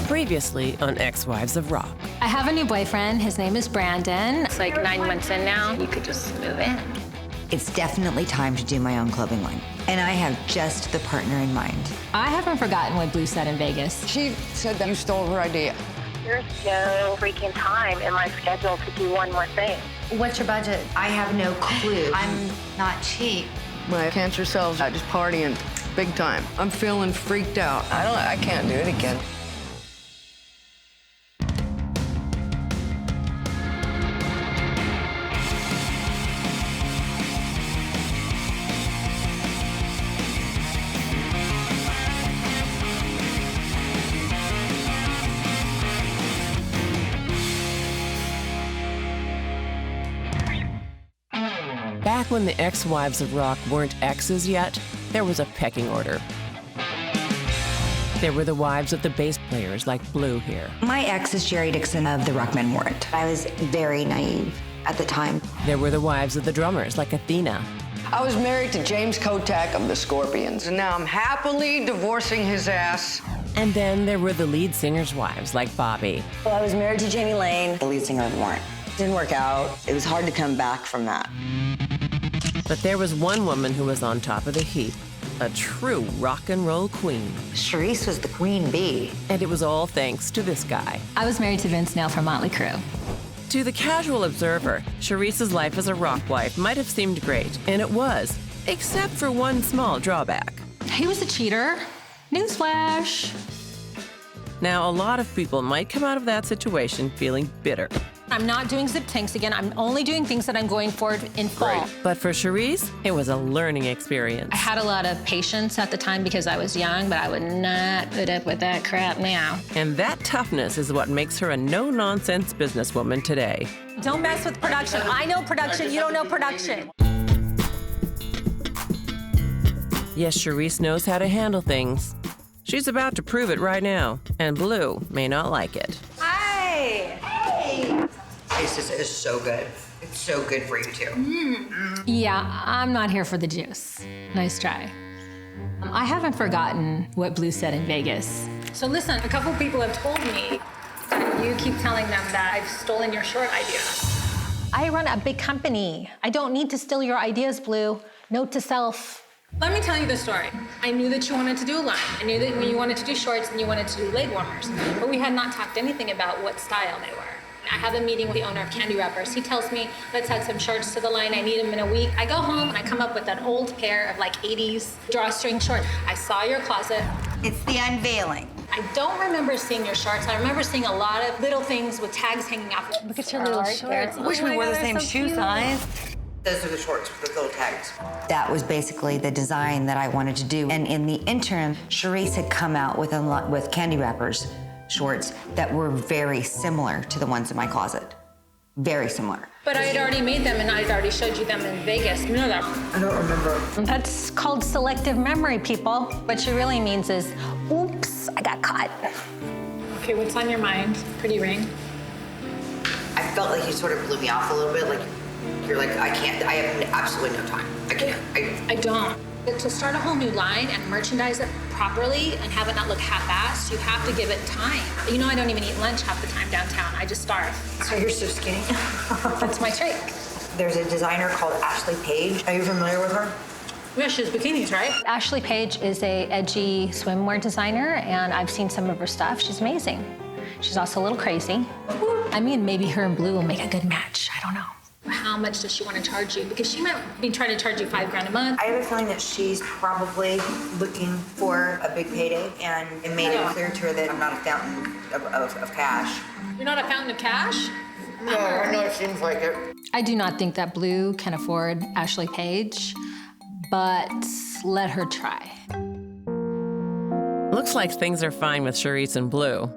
Previously on Ex-Wives of Rock. I have a new boyfriend. His name is Brandon. It's like 9 months in now. You could just move in. It's definitely time to do my own clothing line. And I have just the partner in mind. I haven't forgotten what Blue said in Vegas. She said that you stole her idea. There's no freaking time in my schedule to do one more thing. What's your budget? I have no clue. I'm not cheap. My cancer cells are just partying big time. I'm feeling freaked out. I can't do it again. Back when the Ex-Wives of Rock weren't exes yet, there was a pecking order. There were the wives of the bass players like Blue here. My ex is Jerry Dixon of the Rockman Warrant. I was very naive at the time. There were the wives of the drummers like Athena. I was married to James Kotak of the Scorpions, and now I'm happily divorcing his ass. And then there were the lead singer's wives like Bobby. Well, I was married to Jamie Lane, the lead singer of the Warrant. Didn't work out. It was hard to come back from that. But there was one woman who was on top of the heap, a true rock and roll queen. Sharise was the queen bee. And it was all thanks to this guy. I was married to Vince Neil from Motley Crue. To the casual observer, Charise's life as a rock wife might have seemed great, and it was, except for one small drawback. He was a cheater. Newsflash. Now, a lot of people might come out of that situation feeling bitter. I'm not doing zip tanks again. I'm only doing things that I'm going for in fall. But for Sharise, it was a learning experience. I had a lot of patience at the time because I was young, but I would not put up with that crap now. And that toughness is what makes her a no-nonsense businesswoman today. Don't mess with production. I know production. You don't know production. Yes, Sharise knows how to handle things. She's about to prove it right now, and Blue may not like it. Hi. This is so good. It's so good for you too. Yeah, I'm not here for the juice. Nice try. I haven't forgotten what Blue said in Vegas. So listen, a couple people have told me that you keep telling them that I've stolen your short idea. I run a big company. I don't need to steal your ideas, Blue. Note to self. Let me tell you the story. I knew that you wanted to do a line. I knew that when you wanted to do shorts and you wanted to do leg warmers, but we had not talked anything about what style they were. I have a meeting with the owner of Candy Wrappers. He tells me, let's add some shorts to the line. I need them in a week. I go home and I come up with an old pair of like 80s drawstring shorts. I saw your closet. It's the unveiling. I don't remember seeing your shorts. I remember seeing a lot of little things with tags hanging off. Look at your little shorts. I wish we wore the same shoe size. Those are the shorts with the little tags. That was basically the design that I wanted to do. And in the interim, Sharise had come out with Candy Wrappers shorts that were very similar to the ones in my closet. Very similar. But I had already made them and I had already showed you them in Vegas. You know that? I don't remember. That's called selective memory, people. What she really means is, oops, I got caught. Okay, what's on your mind? Pretty ring? I felt like you sort of blew me off a little bit. Like, you're like, I have absolutely no time. I can't. I don't. To start a whole new line and merchandise it properly and have it not look half-assed, you have to give it time. You know I don't even eat lunch half the time downtown. I just starve. So you're so skinny. That's my trick. There's a designer called Ashley Page. Are you familiar with her? Yeah, she has bikinis, right? Ashley Page is a edgy swimwear designer, and I've seen some of her stuff. She's amazing. She's also a little crazy. I mean, maybe her and Blue will make a good match. I don't know. How much does she want to charge you? Because she might be trying to charge you $5 grand a month. I have a feeling that she's probably looking for a big payday, and it made it clear to her that I'm not a fountain of cash. You're not a fountain of cash? No, I know it seems like it. I do not think that Blue can afford Ashley Page, but let her try. Looks like things are fine with Sharise and Blue.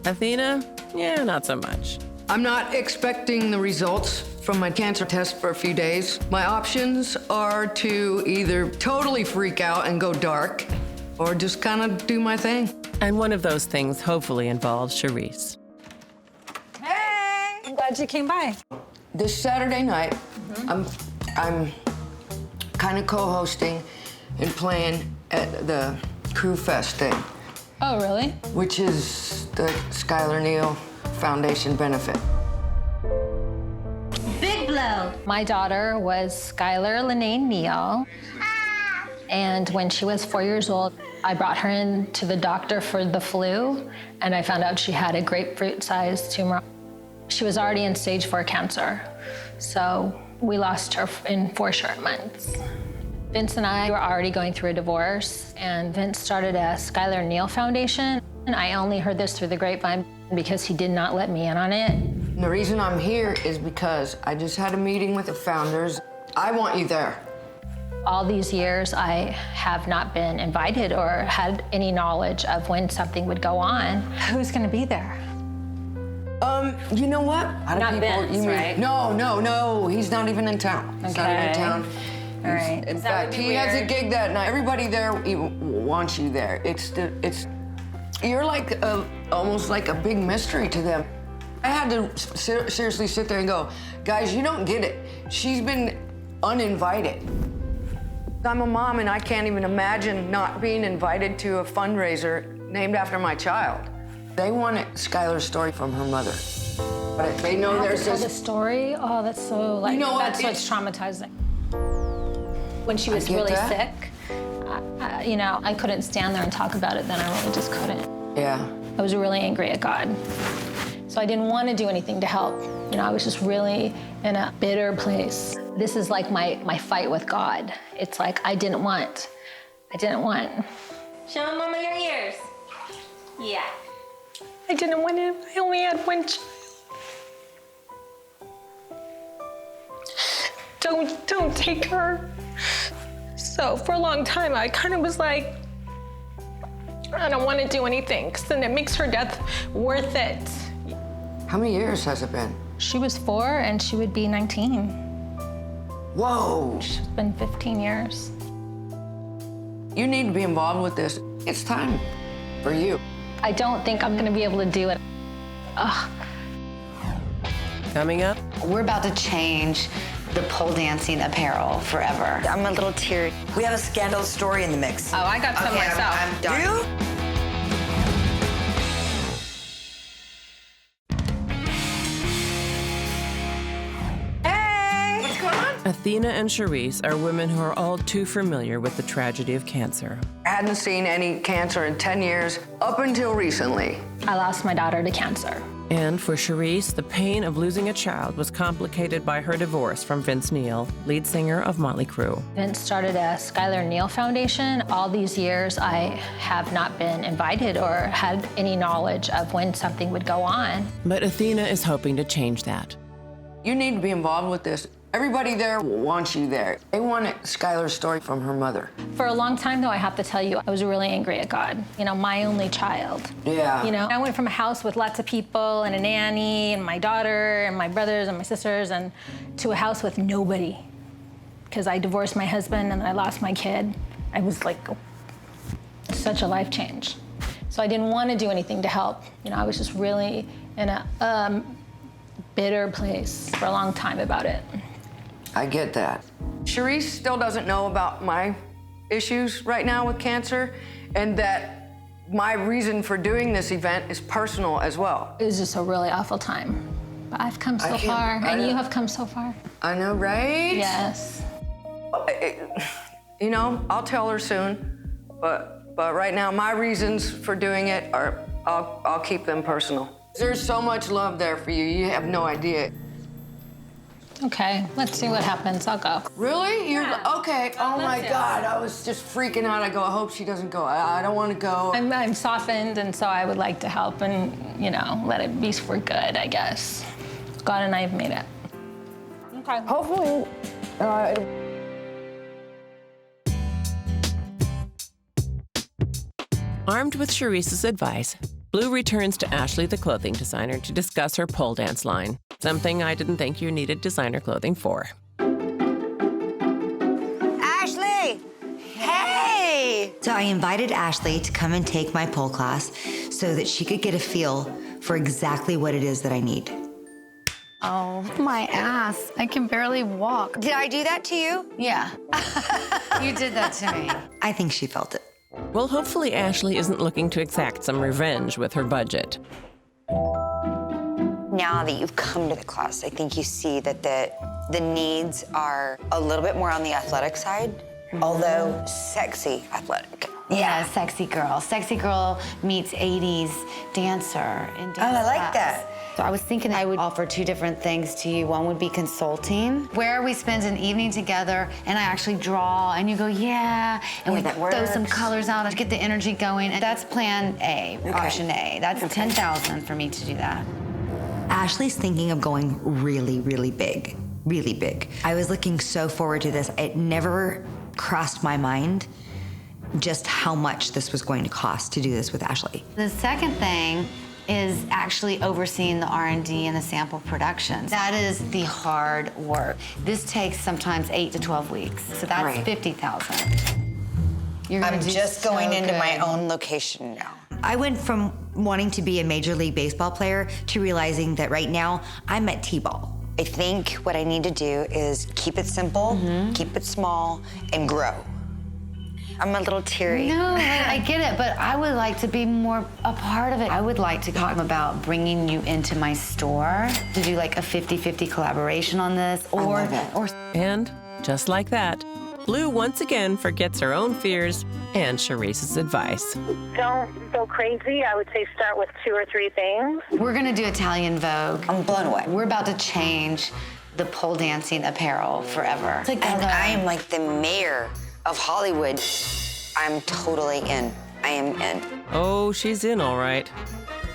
Athena? Yeah, not so much. I'm not expecting the results from my cancer test for a few days. My options are to either totally freak out and go dark, or just kind of do my thing. And one of those things hopefully involves Sharise. Hey! I'm glad you came by. This Saturday night, I'm kind of co-hosting and playing at the Crew Fest thing. Oh, really? which is the Skyler Neal Foundation benefit. Big blow. My daughter was Skyler Lene Neal. And when she was 4 years old, I brought her in to the doctor for the flu, and I found out she had a grapefruit-sized tumor. She was already in stage 4 cancer, so we lost her in 4 short months. Vince and I were already going through a divorce, and Vince started a Skyler Neal Foundation, and I only heard this through the grapevine because he did not let me in on it. And the reason I'm here is because I just had a meeting with the founders. I want you there. All these years, I have not been invited or had any knowledge of when something would go on. Who's gonna be there? You know what? Not Vince, right? No, he's not even in town. He's not even in Okay. town. All right. In That fact, would be he has a weird. gig that night. Everybody there wants you there. You're like almost like a big mystery to them. I had to seriously sit there and go, guys, you don't get it. She's been uninvited. I'm a mom and I can't even imagine not being invited to a fundraiser named after my child. They wanted Skyler's story from her mother. But they know there's Tell the this. story. Oh, that's so like You know what? that's what's traumatizing. When she was get really that. sick, I couldn't stand there and talk about it. Then I really just couldn't. Yeah. I was really angry at God, so I didn't want to do anything to help. I was just really in a bitter place. This is like my fight with God. It's like I didn't want. Show Mama your ears. Yeah. I didn't want it. I only had one child. Don't take her. So for a long time, I kind of was like, I don't want to do anything, because then it makes her death worth it. How many years has it been? She was 4 and she would be 19. Whoa. It's been 15 years. You need to be involved with this. It's time for you. I don't think I'm gonna be able to do it. Ugh. Coming up, We're about to change the pole dancing apparel forever. I'm a little teary. We have a scandalous story in the mix. Oh, I got some myself. I'm done. You? Hey! What's going on? Athena and Sharise are women who are all too familiar with the tragedy of cancer. I hadn't seen any cancer in 10 years, up until recently. I lost my daughter to cancer. And for Sharise, the pain of losing a child was complicated by her divorce from Vince Neil, lead singer of Motley Crue. Vince started a Skyler Neal Foundation. All these years, I have not been invited or had any knowledge of when something would go on. But Athena is hoping to change that. You need to be involved with this. Everybody there wants you there. They wanted Skyler's story from her mother. For a long time, though, I have to tell you, I was really angry at God. My only child. Yeah. I went from a house with lots of people and a nanny and my daughter and my brothers and my sisters and to a house with nobody. Because I divorced my husband and I lost my kid. I was like, such a life change. So I didn't want to do anything to help. I was just really in a bitter place for a long time about it. I get that. Sharise still doesn't know about my issues right now with cancer, and that my reason for doing this event is personal as well. It was just a really awful time. But I've come so far, and you have come so far. I know, right? Yes. I'll tell her soon, but right now my reasons for doing it are, I'll keep them personal. There's so much love there for you, you have no idea. Okay, let's see what happens. I'll go. Really? Okay. Oh my Let's do it. God, I was just freaking out. I go, I hope she doesn't go. I don't want to go. I'm softened, and so I would like to help and, let it be for good, I guess. God and I have made it. Okay. Hopefully, Armed with Charise's advice, Blue returns to Ashley, the clothing designer, to discuss her pole dance line, something I didn't think you needed designer clothing for. Ashley! Hey! So I invited Ashley to come and take my pole class so that she could get a feel for exactly what it is that I need. Oh, my ass. I can barely walk. Did I do that to you? Yeah. You did that to me. I think she felt it. Well, hopefully Ashley isn't looking to exact some revenge with her budget. Now that you've come to the class, I think you see that the needs are a little bit more on the athletic side, although sexy athletic. Yeah, sexy girl. Sexy girl meets 80s dancer in dance I like class. that. So I was thinking I would offer two different things to you. One would be consulting, where we spend an evening together and I actually draw and you go, yeah, and we that throw some works. colors out to get the energy going. And that's plan A, option A. That's 10,000 for me to do that. Ashley's thinking of going really, really big, really big. I was looking so forward to this. It never crossed my mind just how much this was going to cost to do this with Ashley. The second thing is actually overseeing the R&D and the sample production. That is the hard work. This takes sometimes 8 to 12 weeks. So that's Right. 50,000. You're gonna I'm do just so going into my good. own location now. I went from wanting to be a Major League Baseball player to realizing that right now I'm at T-ball. I think what I need to do is keep it simple, keep it small, and grow. I'm a little teary. No, I get it, but I would like to be more a part of it. I would like to talk about bringing you into my store to do like a 50-50 collaboration on this, or And just like that, Blue once again forgets her own fears and Charise's advice. Don't go crazy. I would say start with 2 or 3 things. we're gonna do Italian Vogue. I'm blown away. We're about to change the pole dancing apparel forever. And I am like the mayor of Hollywood. I'm totally in. I am in. Oh, she's in all right.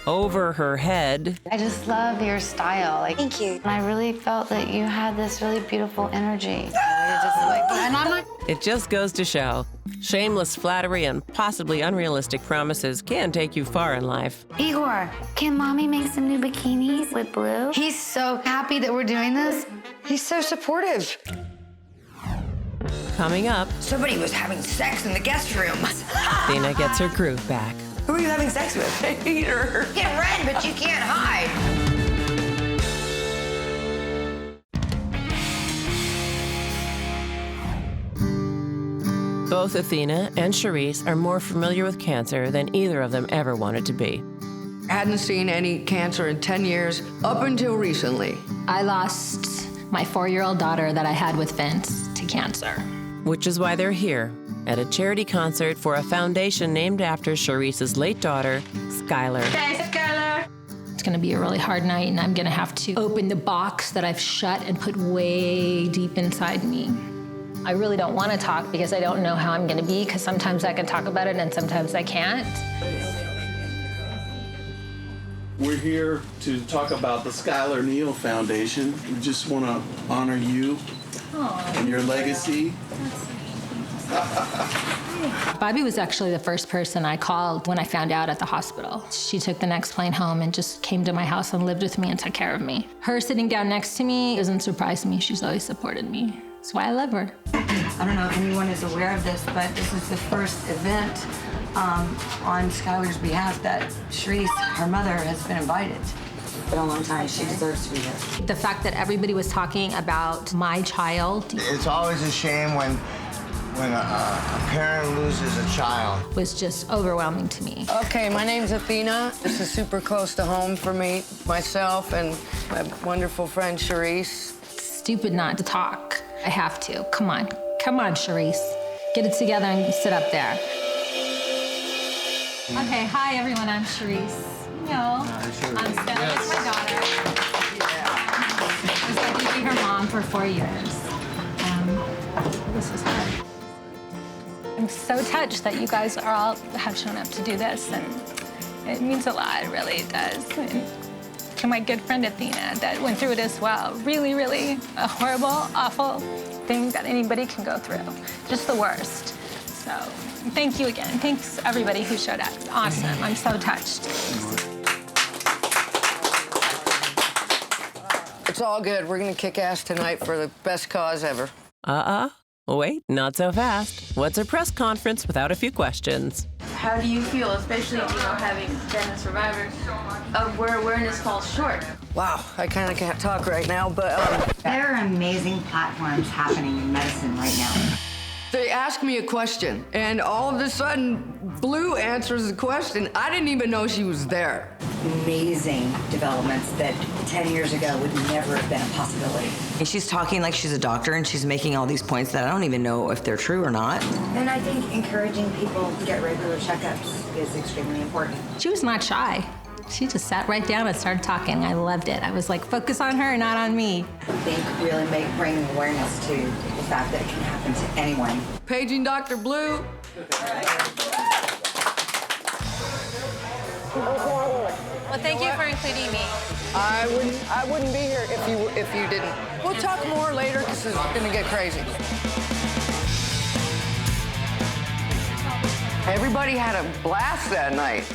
Over her head. I just love your style. Like, Thank you. and I really felt that you had this really beautiful energy. And I'm not. It just goes to show, shameless flattery and possibly unrealistic promises can take you far in life. Igor, can mommy make some new bikinis with Blue? He's so happy that we're doing this. He's so supportive. Coming up, Somebody was having sex in the guest room. Athena gets her groove back. Who are you having sex with? I hate her. You can run, but you can't hide. Both Athena and Sharise are more familiar with cancer than either of them ever wanted to be. I hadn't seen any cancer in 10 years, up until recently. I lost my 4-year-old daughter that I had with Vince to cancer. Which is why they're here at a charity concert for a foundation named after Charise's late daughter, Skyler. Hey, Skyler. It's gonna be a really hard night, and I'm gonna have to open the box that I've shut and put way deep inside me. I really don't wanna talk because I don't know how I'm gonna be, because sometimes I can talk about it and sometimes I can't. We're here to talk about the Skyler Neal Foundation. We just want to honor you and your legacy. Bobby was actually the first person I called when I found out at the hospital. She took the next plane home and just came to my house and lived with me and took care of me. Her sitting down next to me doesn't surprise me. She's always supported me. That's why I love her. I don't know if anyone is aware of this, but this is the first event on Skyler's behalf that Sharise, her mother, has been invited. It's been a long time. She deserves to be here. The fact that everybody was talking about my child It's always a shame when a parent loses a child. was just overwhelming to me. Okay, my name's Athena. This is super close to home for me, myself, and my wonderful friend Sharise. Stupid not to talk. I have to. Come on, Sharise. Get it together and sit up there. Okay, hi everyone, I'm Sharise. No, I'm Skyler, it's my daughter. I was going to be her mom for 4 years. This is hard. I'm so touched that you guys are all have shown up to do this, and it means a lot, it really does. And to my good friend Athena that went through it as well. Really, really a horrible, awful thing that anybody can go through. Just the worst. So thank you again. Thanks everybody who showed up. Awesome. I'm so touched. It's all good. We're gonna kick ass tonight for the best cause ever. Wait, not so fast. What's a press conference without a few questions? How do you feel, especially, having been a survivor, of where awareness falls short? Wow, I kind of can't talk right now, but There are amazing platforms happening in medicine right now. They ask me a question, and all of a sudden, Blue answers the question. I didn't even know she was there. Amazing developments that 10 years ago would never have been a possibility. And she's talking like she's a doctor, and she's making all these points that I don't even know if they're true or not. And I think encouraging people to get regular checkups is extremely important. She was not shy. She just sat right down and started talking. I loved it. I was like, focus on her, not on me. I think really bring awareness to the fact that it can happen to anyone. Paging Dr. Blue. Well, thank you for including me. I wouldn't be here if you didn't. We'll talk more later because it's gonna get crazy. Everybody had a blast that night.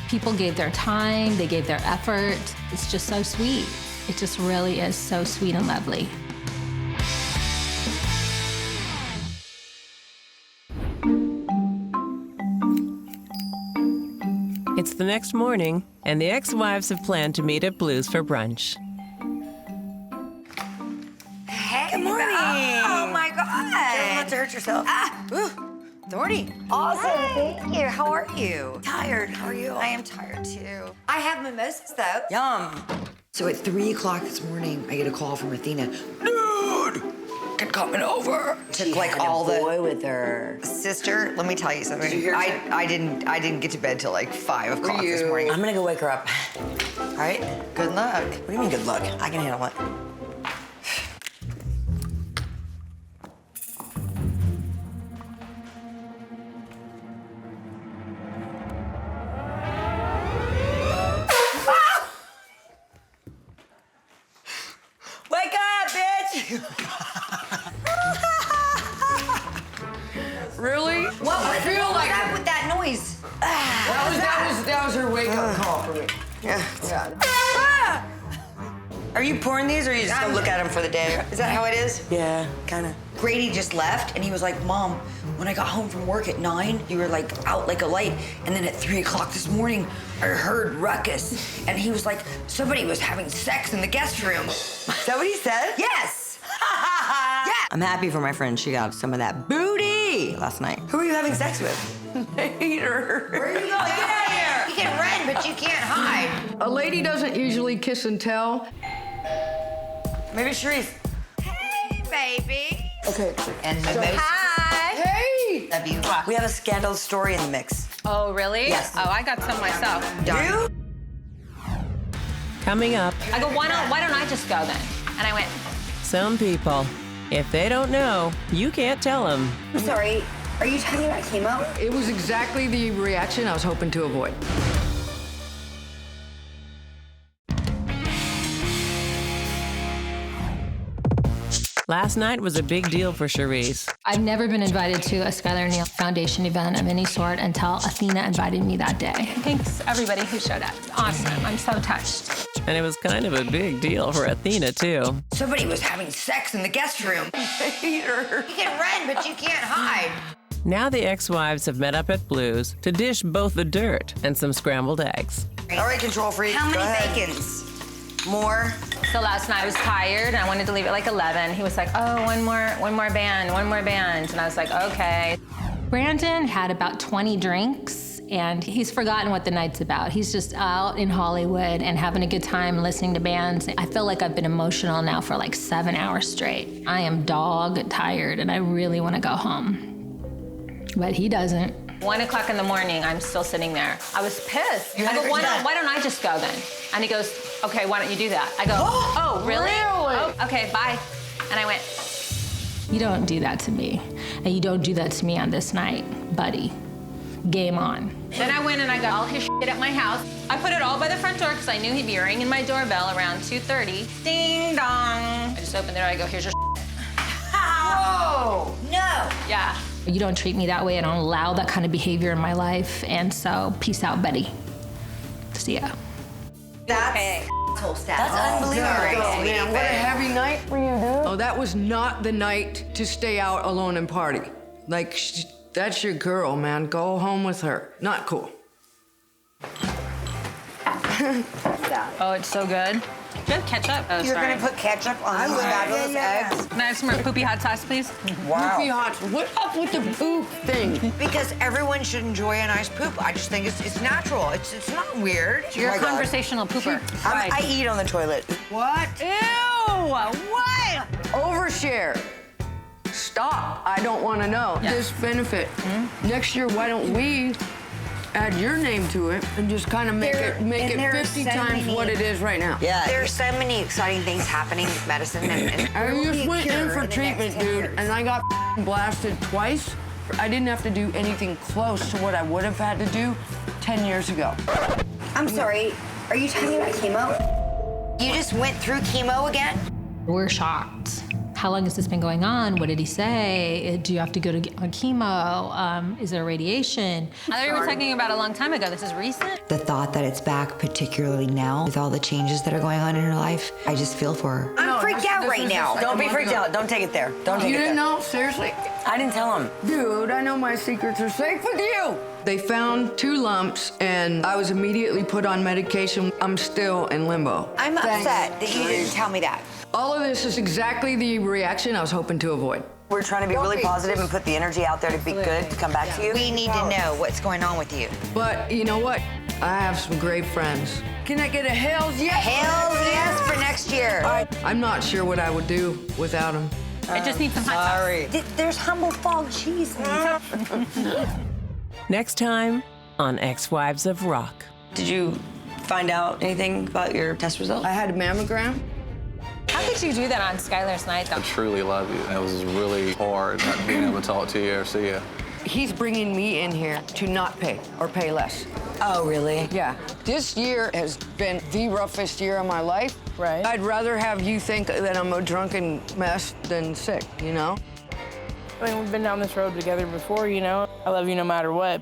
People gave their time, they gave their effort. It's just so sweet. It just really is so sweet and lovely. It's the next morning, and the ex-wives have planned to meet at Blue's for brunch. Hey, good morning. Oh my God. Don't let to hurt yourself. Thorny. Awesome, thank you. How are you? Tired, how are you? I am tired too. I have mimosas though. Yum. So at 3 o'clock this morning, I get a call from Athena. Dude, I'm coming over. Took like all the boy with her. sister. Let me tell you something. Did you hear I didn't get to bed till like 5 o'clock this morning. I'm gonna go wake her up. All right. Good luck. What do you mean good luck? I can handle it. Wake up, bitch! Really? What I feel like up with that noise? that was her wake-up call for me. Yeah. Are you pouring these, or are you just gonna look at them for the day? Is that how it is? Yeah, kind of. Grady just left, and he was like, Mom, when I got home from work at 9, you were like out like a light. And then at 3 o'clock this morning, I heard ruckus. And he was like, somebody was having sex in the guest room. Is that what he said? Yes. Yeah. I'm happy for my friend. She got some of that booty last night. Who are you having sex with? Hater. Where are you going? Get out of here. You can run, but you can't hide. A lady doesn't usually kiss and tell. Maybe Sharise. Hey, baby. Okay. And mimosas. Hi. Hey! Love you. We have a scandalous story in the mix. Oh, really? Yes. Oh, I got some myself. You? Coming up, I go, why don't I just go then? And I went, some people, if they don't know, you can't tell them. I'm sorry. Are you talking about chemo? It was exactly the reaction I was hoping to avoid. Last night was a big deal for Sharise. I've never been invited to a Skyler Neal Foundation event of any sort until Athena invited me that day. Thanks, everybody who showed up. Awesome. I'm so touched. And it was kind of a big deal for Athena, too. Somebody was having sex in the guest room. Hater. You can run, but you can't hide. Now the ex-wives have met up at Blue's to dish both the dirt and some scrambled eggs. All right, control freak. How Go many ahead. bacons? More. So last night I was tired and I wanted to leave at like 11. He was like, oh, one more band. And I was like, okay. Brandon had about 20 drinks and he's forgotten what the night's about. He's just out in Hollywood and having a good time listening to bands. I feel like I've been emotional now for like 7 hours straight. I am dog tired and I really want to go home. But he doesn't. 1 o'clock in the morning, I'm still sitting there. I was pissed. I go, why don't I just go then? And he goes, okay, why don't you do that? I go, oh, really? Oh, okay, bye. And I went, you don't do that to me. And you don't do that to me on this night, buddy. Game on. Then I went and I got all his shit at my house. I put it all by the front door because I knew he'd be ringing my doorbell around 2:30. Ding dong. I just opened the door, I go, here's your shit. Whoa, no. Yeah. You don't treat me that way. I don't allow that kind of behavior in my life. And so, peace out, buddy. See ya. That's whole stuff. That's unbelievable. Oh, man, what a heavy night for you, dude. Oh, that was not the night to stay out alone and party. Like, that's your girl, man. Go home with her. Not cool. Oh, it's so good. Do you have ketchup? Oh, You're sorry. gonna put ketchup on these fabulous eggs? Can I have some more poopy hot sauce, please? Wow. Poopy hot. What's up with the poop thing? Because everyone should enjoy a nice poop. I just think it's natural. It's not weird. You're Oh a my God. conversational pooper. I eat on the toilet. What? Ew! What? Overshare. Stop. I don't want to know. Yeah. This benefit. Next year, why don't we add your name to it and just kind of make it 50 times what it is right now? Yeah. There's so many exciting things happening with medicine. And I there will just be a went cure in for the next treatment, 10 dude, years. and I got blasted twice. I didn't have to do anything close to what I would have had to do 10 years ago. I'm sorry, are you talking about chemo? You just went through chemo again? We're shocked. How long has this been going on? What did he say? Do you have to go to on chemo? Is there radiation? I thought you were talking about a long time ago. This is recent? The thought that it's back, particularly now, with all the changes that are going on in her life, I just feel for her. I'm freaked out this right is now. just Don't be like a freaked month out. Don't take it there. Don't take You it there. didn't know? Seriously? I didn't tell him. Dude, I know my secrets are safe with you. They found 2 lumps, and I was immediately put on medication. I'm still in limbo. I'm upset that you didn't tell me that. All of this is exactly the reaction I was hoping to avoid. We're trying to be really positive and put the energy out there to be good, to come back to you. We need to know what's going on with you. But you know what? I have some great friends. Can I get a hells yes? Hells yes for next year. I'm not sure what I would do without them. It just needs some hot sauce. There's humble fog cheese. Next time on Ex-Wives of Rock. Did you find out anything about your test result? I had a mammogram. How could you do that on Skyler's night, though? I truly love you. It was really hard not being able to talk to you or see you. He's bringing me in here to not pay or pay less. Oh, really? Yeah. This year has been the roughest year of my life. Right. I'd rather have you think that I'm a drunken mess than sick, you know? I mean, we've been down this road together before, you know? I love you no matter what.